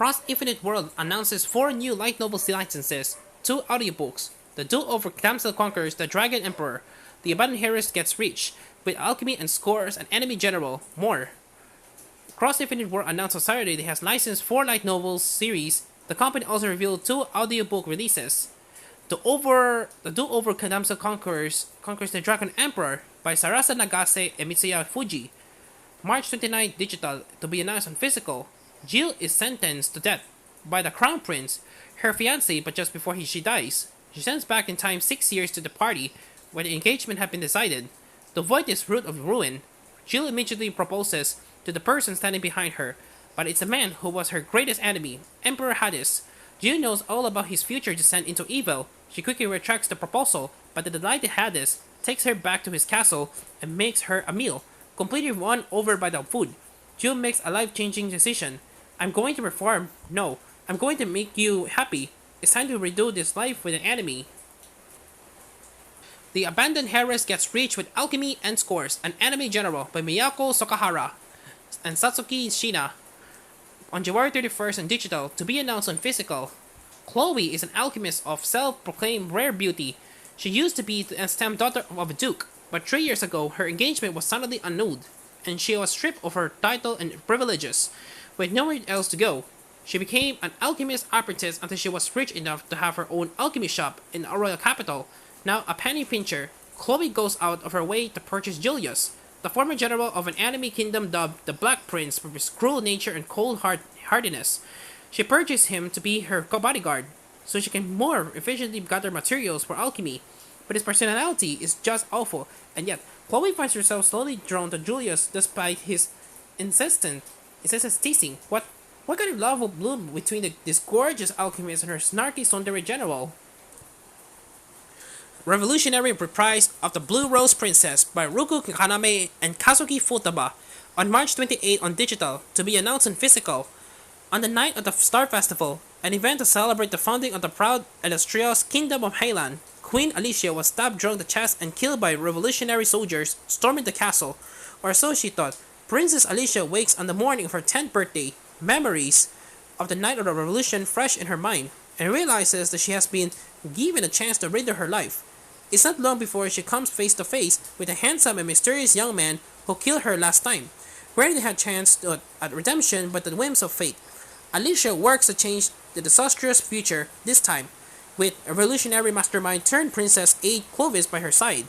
Across Infinite World announces 4 new light novel licenses, 2 audiobooks. The duel over Damsel conquers the Dragon Emperor. The abandoned Heiress gets reached, with Alchemy and scores an enemy general. More. Across Infinite World announced on Saturday they has licensed 4 light novels series. The company also revealed 2 audiobook releases. The duel over Damsel conquers the Dragon Emperor by Sarasa Nagase and Mitsuya Fuji. March 29 digital, to be announced on physical. Jill is sentenced to death by the Crown Prince, her fiancé, but just before she dies. She sends back in time 6 years to the party where the engagement had been decided. To avoid this route of ruin, Jill immediately proposes to the person standing behind her, but it's a man who was her greatest enemy, Emperor Hades. Jill knows all about his future descent into evil. She quickly retracts the proposal, but the delighted Hades takes her back to his castle and makes her a meal, completely won over by the food. Jill makes a life-changing decision. I'm going to reform. No, I'm going to make you happy. It's time to redo this life with an enemy. The abandoned Heiress gets reached with Alchemy and scores an enemy general by Miyako Sokahara and Satsuki Shina on January 31st on digital, to be announced on physical. Chloe is an alchemist of self-proclaimed rare beauty. She used to be the stepdaughter of a duke, but 3 years ago her engagement was suddenly annulled, and she was stripped of her title and privileges. With nowhere else to go, she became an alchemist apprentice until she was rich enough to have her own alchemy shop in a royal capital. Now a penny pincher, Chloe goes out of her way to purchase Julius, the former general of an enemy kingdom dubbed the Black Prince for his cruel nature and cold-heartedness. She purchased him to be her bodyguard, so she can more efficiently gather materials for alchemy. But his personality is just awful, and yet Chloe finds herself slowly drawn to Julius despite his insistent teasing. What kind of love will bloom between this gorgeous alchemist and her snarky tsundere general? Revolutionary Reprise of the Blue Rose Princess by Ruku Kaname and Kazuki Futaba on March 28 on digital, to be announced on physical. On the night of the Star Festival, an event to celebrate the founding of the proud illustrious Kingdom of Heilan, Queen Alicia was stabbed during the chest and killed by revolutionary soldiers storming the castle, or so she thought. Princess Alicia wakes on the morning of her 10th birthday, memories of the night of the revolution fresh in her mind, and realizes that she has been given a chance to rid her life. It's not long before she comes face to face with a handsome and mysterious young man who killed her last time. Rarely had chance at redemption but the whims of fate. Alicia works to change the disastrous future, this time with a revolutionary mastermind turned princess Aide Clovis by her side.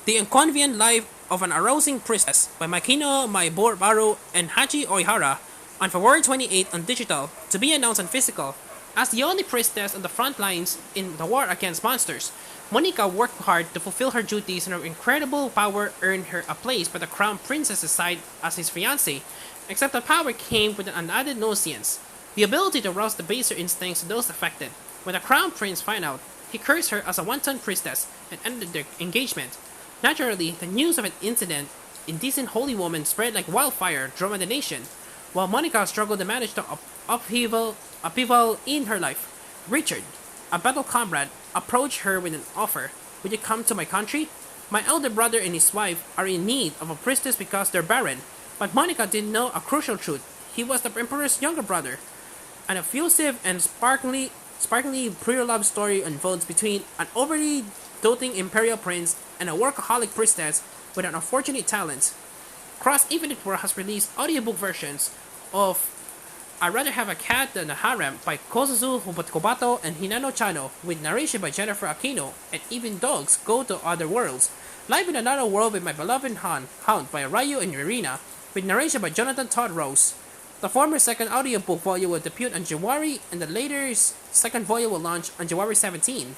The Inconvenient Life of an Arousing Princess by Makino Maiboru and Haji Oihara on February 28 on digital, to be announced on physical. As the only priestess on the front lines in the war against monsters, Monica worked hard to fulfill her duties, and her incredible power earned her a place by the Crown Princess's side as his fiancé, except that power came with an added nuisance, the ability to rouse the baser instincts of those affected. When the Crown Prince found out, he cursed her as a wanton priestess and ended their engagement. Naturally, the news of an incident, indecent holy woman spread like wildfire throughout the nation, while Monica struggled to manage the upheaval in her life. Richard, a battle comrade, approached her with an offer. Would you come to my country? My elder brother and his wife are in need of a priestess because they're barren. But Monica didn't know a crucial truth. He was the emperor's younger brother. An effusive and sparkly pre-love story unfolds between an overly doting imperial prince and a workaholic priestess with an unfortunate talent. Cross Infinite World has released audiobook versions of I'd Rather Have a Cat Than a Harem by Kozuzu Kobato and Hinano Chano, with narration by Jennifer Aquino, and Even Dogs Go to Other Worlds. Live in Another World with My Beloved Hound by Ryu and Irina, with narration by Jonathan Todd Rose. The former second audiobook volume will debut on January, and the later's second volume will launch on January 17.